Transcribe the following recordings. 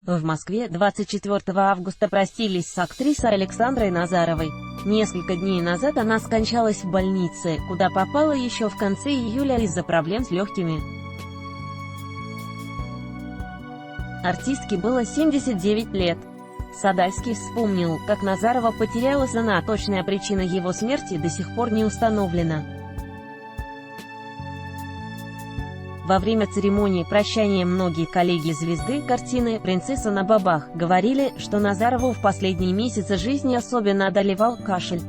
В Москве 24 августа простились с актрисой Александрой Назаровой. Несколько дней назад она скончалась в больнице, куда попала еще в конце июля из-за проблем с легкими. Артистке было 79 лет. Садальский вспомнил, как Назарова потеряла сына, точная причина его смерти до сих пор не установлена. Во время церемонии прощания многие коллеги звезды картины «Принцесса на бобах» говорили, что Назарову в последние месяцы жизни особенно одолевал кашель.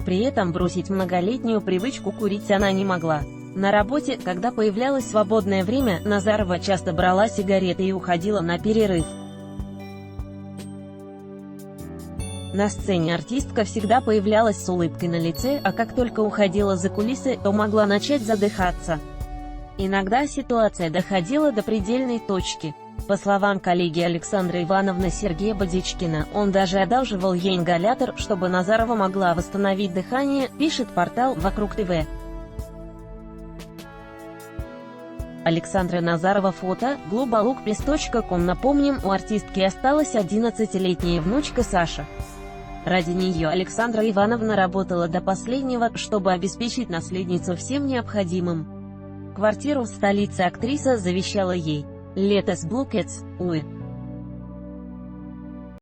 При этом бросить многолетнюю привычку курить она не могла. На работе, когда появлялось свободное время, Назарова часто брала сигареты и уходила на перерыв. На сцене артистка всегда появлялась с улыбкой на лице, а как только уходила за кулисы, то могла начать задыхаться. Иногда ситуация доходила до предельной точки. По словам коллеги Александры Ивановны Сергея Бодичкина, он даже одалживал ей ингалятор, чтобы Назарова могла восстановить дыхание, пишет портал «Вокруг ТВ». Александра Назарова. Фото globalukpis.com. Напомним, у артистки осталась 11-летняя внучка Саша. Ради нее Александра Ивановна работала до последнего, чтобы обеспечить наследницу всем необходимым. Квартиру в столице актриса завещала ей. Лето с Блукетс, Уи.